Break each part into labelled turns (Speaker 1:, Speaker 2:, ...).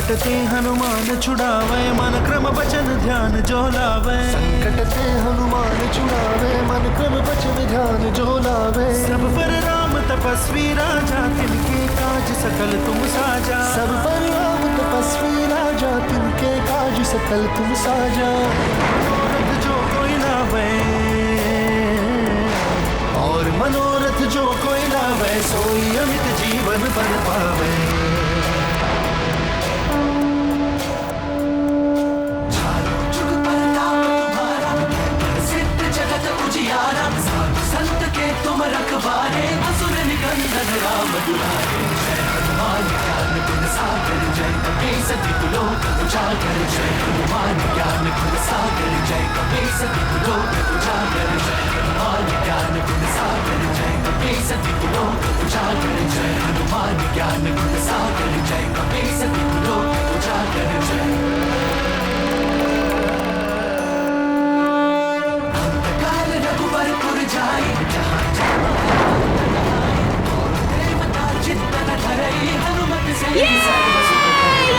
Speaker 1: संकट ते हनुमान छुड़ावे, मन क्रम वचन ध्यान जो लावे। संकट ते हनुमान छुड़ावे, मन क्रम वचन ध्यान जो लावे। सब पर राम तपस्वी राजा, तिनके काज सकल तुम साजा। सब पर राम तपस्वी राजा, तिनके काज सकल तुम साजा। मनोरथ जो कोई लावे, और मनोरथ जो कोई लावे, सोई अमित जीवन बन पावे। संत के तुम रखवारे, असुर निकंदन राम दुलारे। जय हनुमान ज्ञान गुण सागर, जय कपीस तिहु लोक उजागर। जय हनुमान ज्ञान गुण सागर, जय कपीस तिहु लोक उजागर। जय हनुमान ज्ञान गुण सागर, जय कपीस तिहु लोक उजागर। जय हनुमान ज्ञान गुण सागर, जय कपीस तिहु लोक उजागर। जय जाई जहाँ देवता चित्तन धरई, हनुमत से सर्व सुख करई।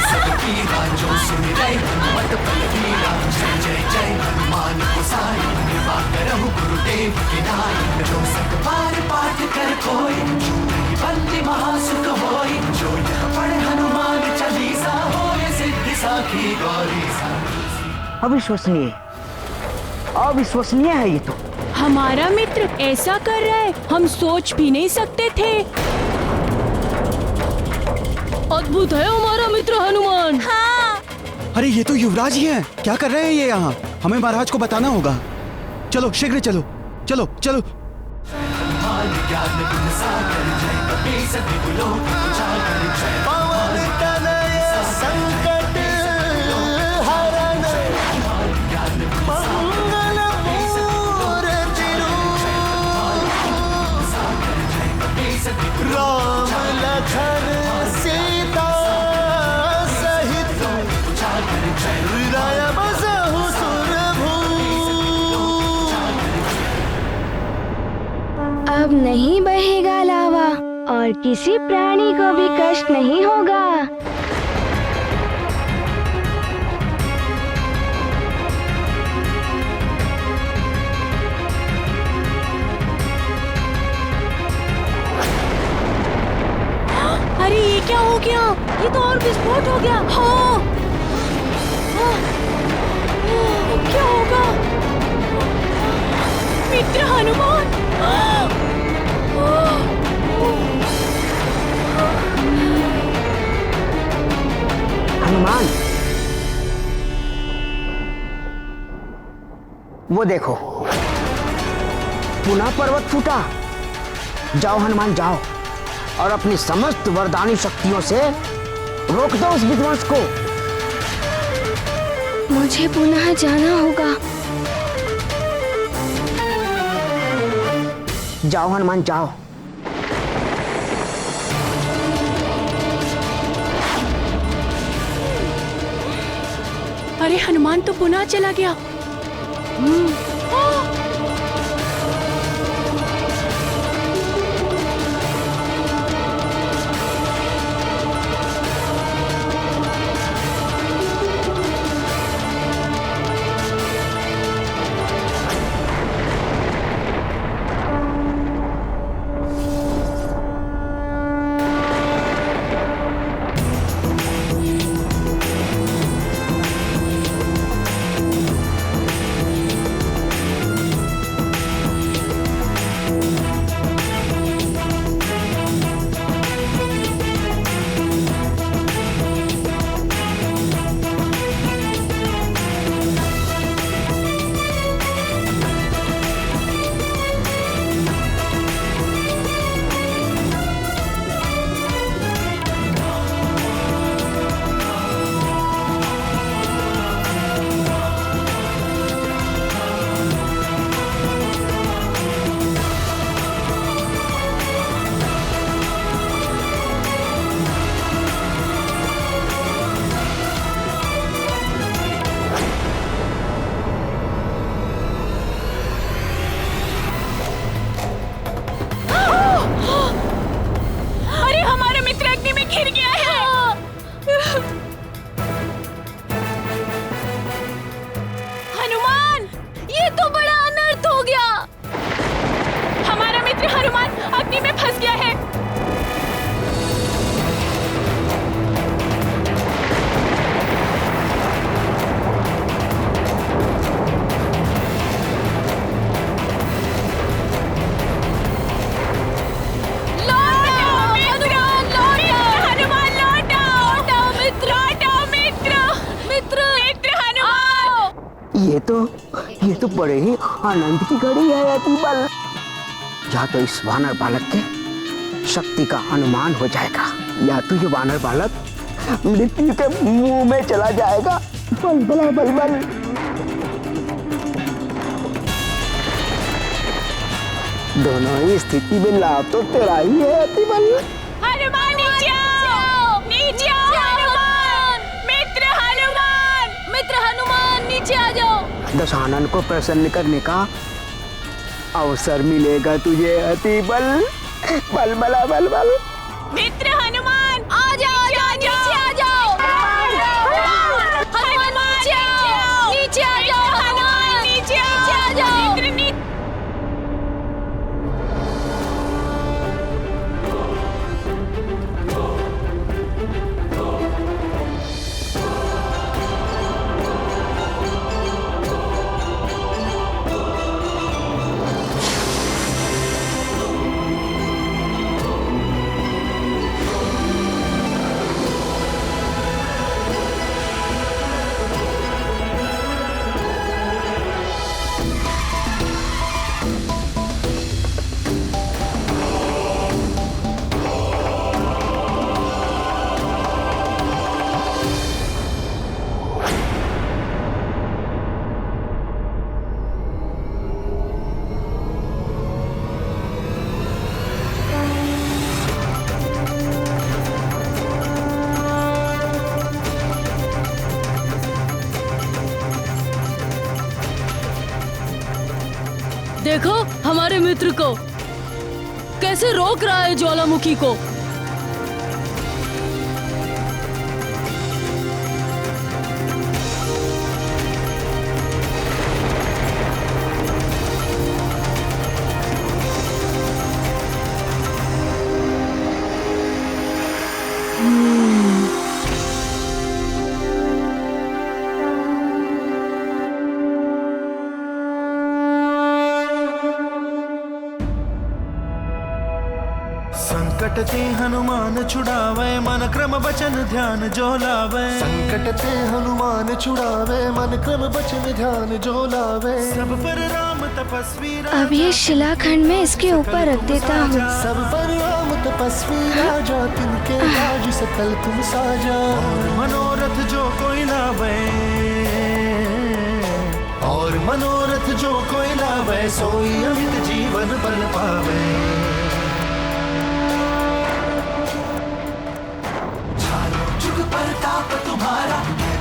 Speaker 1: सब पीरा जो सुमिरै, हनुमत बल बीरा। जय जय जय हनुमान गोसाई, कृपा करहु गुरुदेव की नाई। जो सत बार पाठ कर कोई, छूटहि बंदी महासुख होई। जो यह पढ़े हनुमान चालीसा, होय सिद्धि साखी गौरी।
Speaker 2: अविश्वसनीय, अविश्वसनीय है ये तो।
Speaker 3: हमारा मित्र ऐसा कर रहा है, हम सोच भी नहीं सकते थे। अद्भुत है हमारा मित्र हनुमान।
Speaker 4: हाँ। अरे ये तो युवराज ही हैं। क्या कर रहे हैं ये यहाँ? हमें महाराज को बताना होगा। चलो शीघ्र चलो, चलो चलो।
Speaker 1: राम लखन सीता सहित, हृदय बसहु सुरभूप।
Speaker 5: अब नहीं बहेगा लावा, और किसी प्राणी को भी कष्ट नहीं होगा।
Speaker 3: अरे ये क्या हो गया? ये तो और विस्फोट हो गया। हाँ। क्या होगा? मित्र हनुमान।
Speaker 2: हनुमान, वो देखो, पुनः पर्वत फूटा। जाओ हनुमान जाओ, और अपनी समस्त वरदानी शक्तियों से रोक दो उस विध्वंस को।
Speaker 5: मुझे पुनः जाना होगा।
Speaker 2: जाओ हनुमान जाओ।
Speaker 3: अरे हनुमान तो पुनः चला गया।
Speaker 2: बड़े ही आनंद की घड़ी है अतिबल। या तो इस वानर बालक के शक्ति का अनुमान हो जाएगा, या तो ये वानर बालक मृत्यु के मुंह में चला जाएगा। बल बल बल बल। दोनों ही स्थिति में लाभ तो तेरा ही है अतिबल।
Speaker 3: हनुमान नीचे आओ, नीचे आओ हनुमान, मित्र हनुमान नीचे आ जाओ।
Speaker 2: दशानन को प्रसन्न करने का अवसर मिलेगा तुझे अतिबल। बल बल बल बल।
Speaker 3: मित्र हनुमान आ जाओ, नीचे आ जाओ। हनुमान नीचे आओ, नीचे आ जाओ। हनुमान नीचे आ जाओ।
Speaker 6: देखो हमारे मित्र को कैसे रोक रहा है ज्वालामुखी को।
Speaker 1: संकट ते हनुमान छुड़ावे, मन क्रम बचन ध्यान जो लावे।
Speaker 7: संकट ते हनुमान छुड़ावे, मन क्रम बचन ध्यान जो लावे।
Speaker 1: सब पर राम तपस्वी
Speaker 5: अब ये शिलाखंड में इसके ऊपर रख देता हूँ।
Speaker 7: सब पर राम तपस्वी राजा, तिनके राज सकल तुम साजा।
Speaker 1: और मनोरथ जो कोई लावे, और मनोरथ जो कोई लावे, सोई अमित जीवन बल पावे। प्रताप तुम्हारा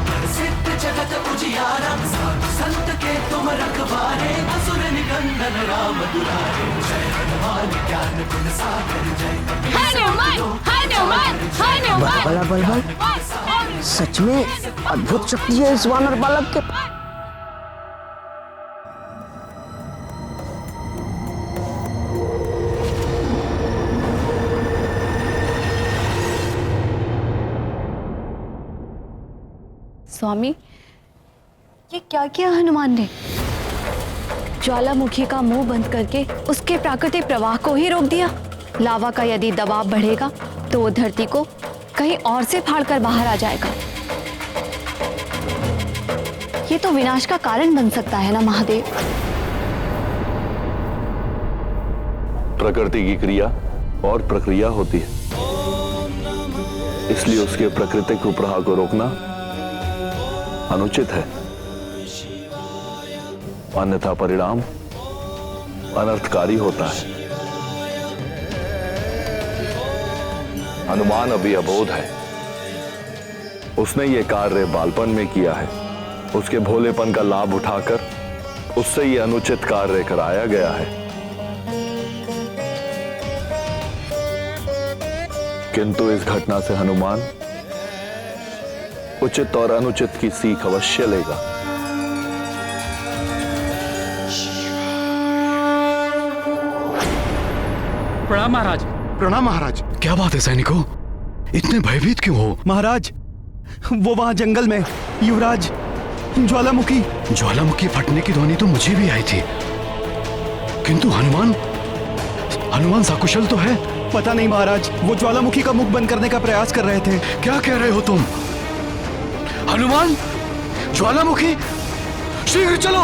Speaker 1: प्रसिद्ध जगत उजियारा। साधु संत के तुम रखवारे, असुर निकंदन राम दुलारे। जय हनुमान ज्ञान गुण सागर, जय
Speaker 3: हनुमान हनुमान हनुमान।
Speaker 2: बल बल बल। सच में अद्भुत शक्ति है इस वानर बालक के।
Speaker 8: स्वामी, ये क्या किया हनुमान ने? ज्वालामुखी का मुंह बंद करके उसके प्राकृतिक प्रवाह को ही रोक दिया। लावा का यदि दबाव बढ़ेगा तो वो धरती को कहीं और से फाड़कर बाहर आ जाएगा। ये तो विनाश का कारण बन सकता है ना महादेव।
Speaker 9: प्रकृति की क्रिया और प्रक्रिया होती है, इसलिए उसके प्राकृतिक उपराह को रोकना अनुचित है, अन्यथा परिणाम अनर्थकारी होता है। हनुमान अभी अबोध है, उसने ये कार्य बालपन में किया है। उसके भोलेपन का लाभ उठाकर उससे ये अनुचित कार्य कराया गया है। किंतु इस घटना से हनुमान उचित और अनुचित की सीख अवश्य लेगा।
Speaker 10: प्रणाम महाराज।
Speaker 4: प्रणाम महाराज। क्या बात है सैनिकों, इतने भयभीत क्यों हो? महाराज, वो वहां जंगल में युवराज ज्वालामुखी फटने की ध्वनि तो मुझे भी आई थी, किंतु हनुमान सकुशल तो है। पता नहीं महाराज, वो ज्वालामुखी का मुख बंद करने का प्रयास कर रहे थे। क्या कह रहे हो तुम? हनुमान, ज्वालामुखी, शीघ्र चलो।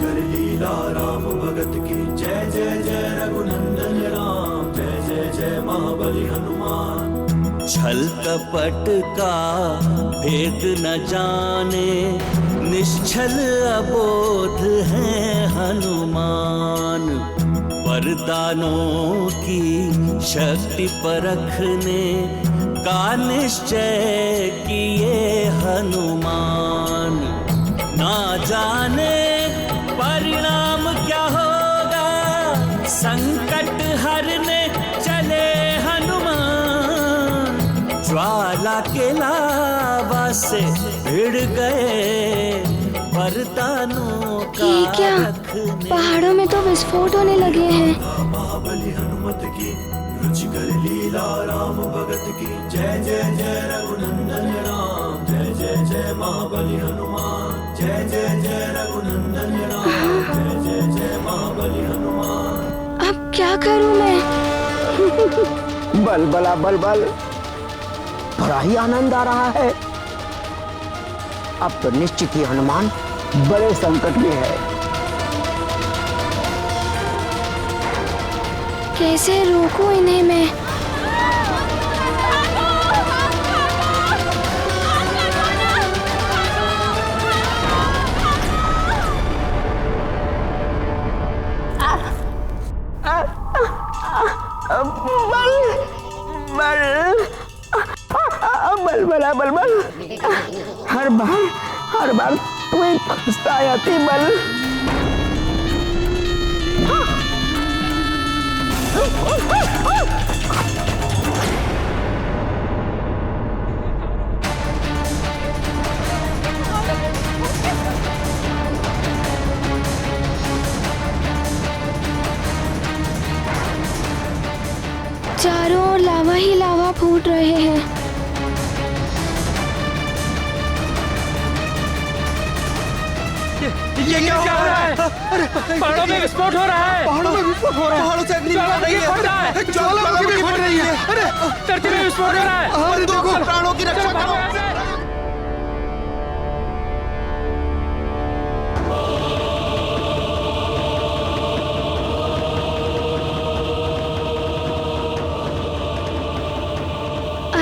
Speaker 1: रुचिकर लीला राम भगत की जय जय जय रघुनंदन राम जय जय जय महाबली हनुमान। छल कपट का भेद न जाने निश्चल अबोध है हनुमान। वरदानों की शक्ति परखने का निश्चय किए हनुमान। ना जाने परिणाम क्या होगा संकट हरने चले हनुमान। ज्वाला के लावा से भिड़ गए वरदानों का
Speaker 5: ये क्या? पहाड़ों में तो विस्फोट होने लगे हैं।
Speaker 1: महाबली हनुमत की रुचिकर लीला राम भगत की जय जय जय रघुनंदन राम जय जय जय महाबली हनुमान। जय जय जय रघुनंदन राम जय जय जय महाबली हनुमान।
Speaker 5: अब क्या करूं मैं?
Speaker 2: बल बला बल बल, बड़ा ही आनंद आ रहा है। अब तो निश्चित ही हनुमान बड़े संकट में है।
Speaker 5: कैसे रोकूं इन्हें मैं?
Speaker 2: बल बला बल बल, हर बार तुम्हें फंसता आती बल।
Speaker 5: चारों ओर लावा ही लावा फूट रहे हैं।
Speaker 10: ये क्या हो रहा है? पहाड़ों में विस्फोट हो रहा है।
Speaker 4: पहाड़ों में विस्फोट हो रहा है। पहाड़ों से अग्नि निकल रही है। ज्वालामुखी भी फट रही है। अरे
Speaker 10: धरती में विस्फोट हो रहा है।
Speaker 4: अरे देखो, प्राणों की रक्षा करो।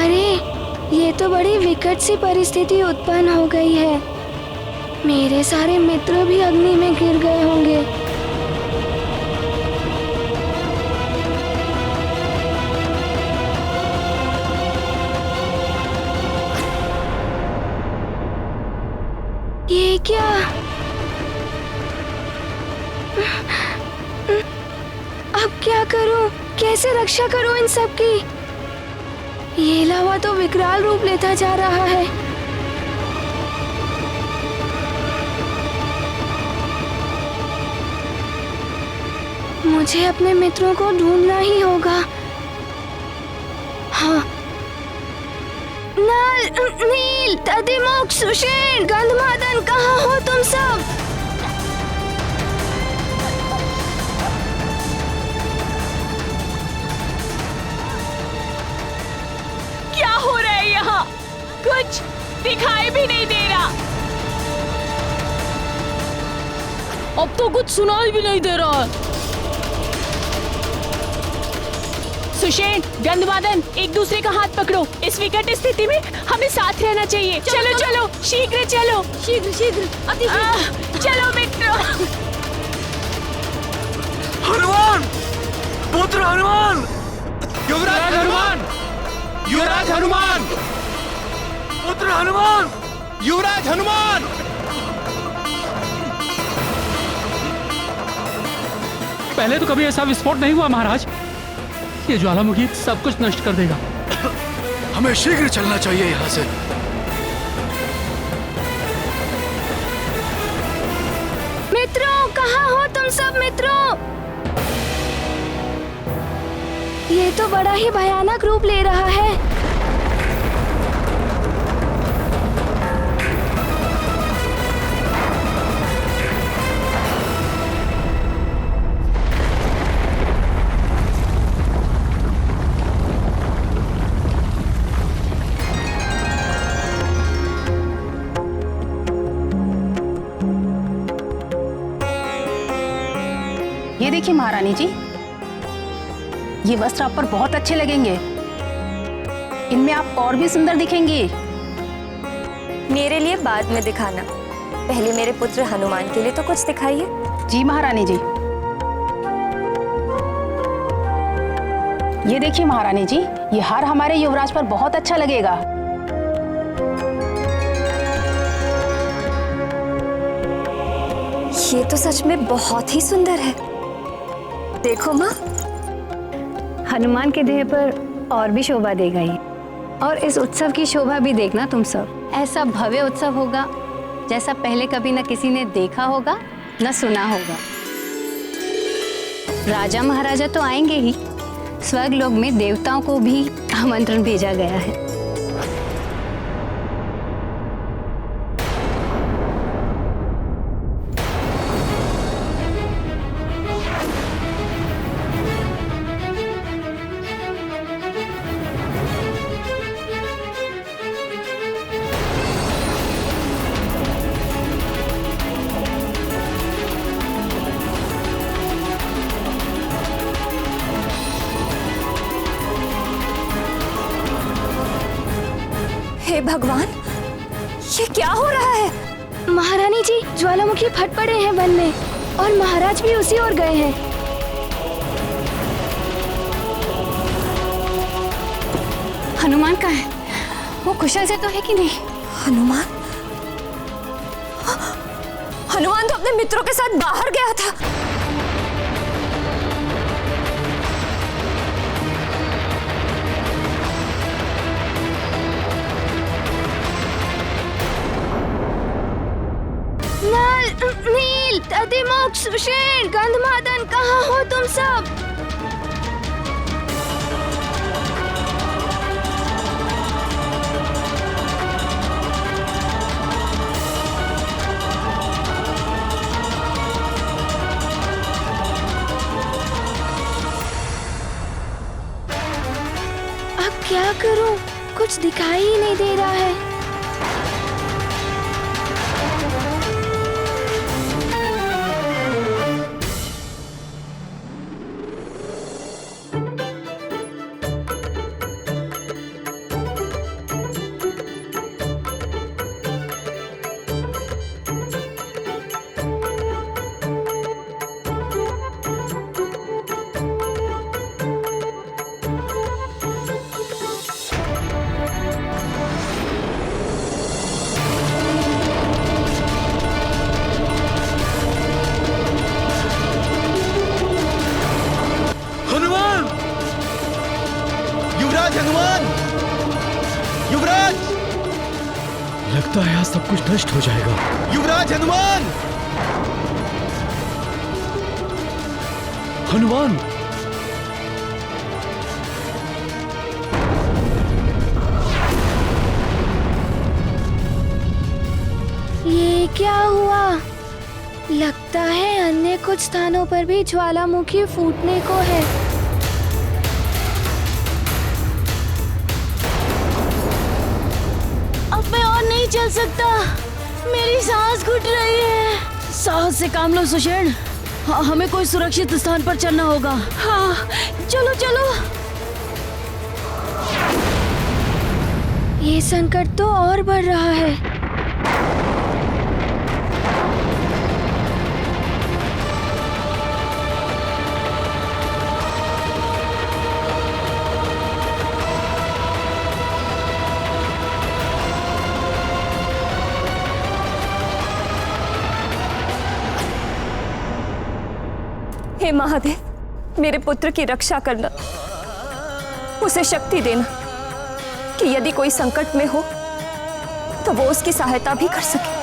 Speaker 5: अरे ये तो बड़ी विकट सी परिस्थिति उत्पन्न हो गई है। मेरे सारे मित्र भी अग्नि में गिर गए होंगे। ये क्या? अब क्या करूं? कैसे रक्षा करूं इन सब की? ये लावा तो विकराल रूप लेता जा रहा है। मुझे अपने मित्रों को ढूंढना ही होगा। हाँ, नल, नील, दधिमुख, सुषेण, गंधमादन, कहाँ हो तुम सब?
Speaker 3: क्या हो रहा है यहाँ? कुछ दिखाई भी नहीं दे रहा।
Speaker 6: अब तो कुछ सुनाई भी नहीं दे रहा है।
Speaker 3: सुषेण, गंधमादन, एक दूसरे का हाथ पकड़ो। इस विकट स्थिति में हमें साथ रहना चाहिए। चलो चलो, शीघ्र चलो।
Speaker 6: शीघ्र शीघ्र, अति शीघ्र।
Speaker 3: चलो मित्रों।
Speaker 1: हनुमान, पुत्र हनुमान,
Speaker 10: युवराज हनुमान,
Speaker 4: युवराज हनुमान,
Speaker 1: पुत्र हनुमान,
Speaker 4: युवराज हनुमान।
Speaker 10: पहले तो कभी ऐसा विस्फोट नहीं हुआ महाराज। ये ज्वालामुखी सब कुछ नष्ट कर देगा।
Speaker 4: हमें शीघ्र चलना चाहिए यहाँ से।
Speaker 5: मित्रों, कहाँ हो तुम सब मित्रों? ये तो बड़ा ही भयानक रूप ले रहा है।
Speaker 11: देखिए महारानी जी, ये वस्त्र आप पर बहुत अच्छे लगेंगे। इनमें आप और भी सुंदर दिखेंगी।
Speaker 12: मेरे लिए बाद में दिखाना, पहले मेरे पुत्र हनुमान के लिए तो कुछ दिखाइए।
Speaker 11: जी महारानी जी। ये देखिए महारानी जी, ये हार हमारे युवराज पर बहुत अच्छा लगेगा।
Speaker 12: ये तो सच में बहुत ही सुंदर है। देखो माँ,
Speaker 8: हनुमान के देह पर और भी शोभा देगा ये। और इस उत्सव की शोभा भी देखना तुम सब। ऐसा भव्य उत्सव होगा जैसा पहले कभी न किसी ने देखा होगा न सुना होगा। राजा महाराजा तो आएंगे ही, स्वर्गलोक में देवताओं को भी आमंत्रण भेजा गया है।
Speaker 12: हे भगवान, ये क्या हो रहा है?
Speaker 5: महारानी जी, ज्वालामुखी फट पड़े हैं वन में और महाराज भी उसी ओर गए हैं।
Speaker 8: हनुमान कहाँ है? वो कुशल से तो है कि नहीं?
Speaker 12: हनुमान? हनुमान तो अपने मित्रों के साथ बाहर गया था।
Speaker 5: नील, अतिमुख, सुषेण, गंधमादन, कहाँ हो तुम सब? अब क्या करूं? कुछ दिखाई ही नहीं दे रहा है।
Speaker 4: हनुमान! युवराज! लगता है आज सब कुछ नष्ट हो जाएगा। युवराज हनुमान! हनुमान!
Speaker 5: ये क्या हुआ? लगता है अन्य कुछ स्थानों पर भी ज्वालामुखी फूटने को है।
Speaker 6: चल सकता, मेरी सांस घुट रही है। साहस से काम लो सुषेण, हमें कोई सुरक्षित स्थान पर चलना होगा। हाँ, चलो चलो।
Speaker 5: ये संकट तो और बढ़ रहा है।
Speaker 12: हे महादेव, मेरे पुत्र की रक्षा करना, उसे शक्ति देना कि यदि कोई संकट में हो तो वो उसकी सहायता भी कर सके।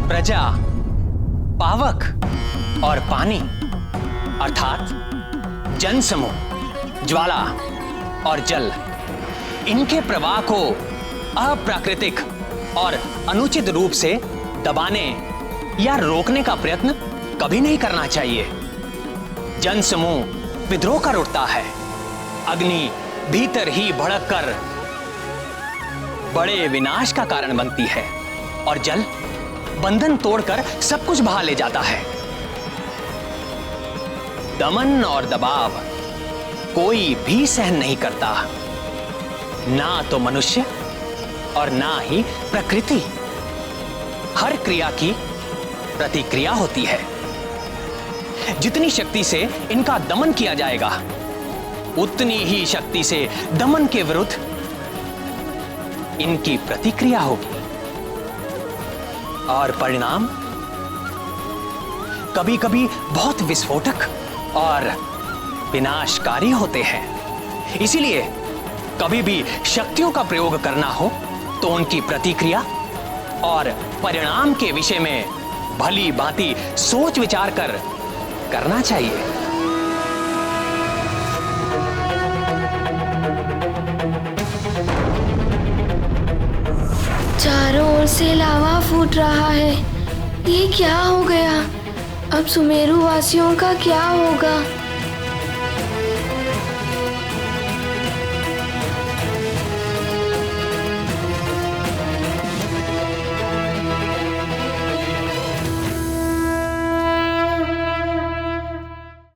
Speaker 13: प्रजा, पावक और पानी अर्थात जन समूह, ज्वाला और जल, इनके प्रवाह को अप्राकृतिक और अनुचित रूप से दबाने या रोकने का प्रयत्न कभी नहीं करना चाहिए। जन समूह विद्रोह कर उठता है। अग्नि भीतर ही भड़क कर बड़े विनाश का कारण बनती है और जल बंधन तोड़कर सब कुछ बहा ले जाता है। दमन और दबाव कोई भी सहन नहीं करता, ना तो मनुष्य और ना ही प्रकृति। हर क्रिया की प्रतिक्रिया होती है। जितनी शक्ति से इनका दमन किया जाएगा, उतनी ही शक्ति से दमन के विरुद्ध इनकी प्रतिक्रिया होगी और परिणाम कभी कभी बहुत विस्फोटक और विनाशकारी होते हैं। इसीलिए कभी भी शक्तियों का प्रयोग करना हो तो उनकी प्रतिक्रिया और परिणाम के विषय में भली भांति सोच विचार कर करना चाहिए।
Speaker 5: चारों ओर से लावा फूट रहा है। ये क्या हो गया? अब सुमेरु वासियों का क्या होगा?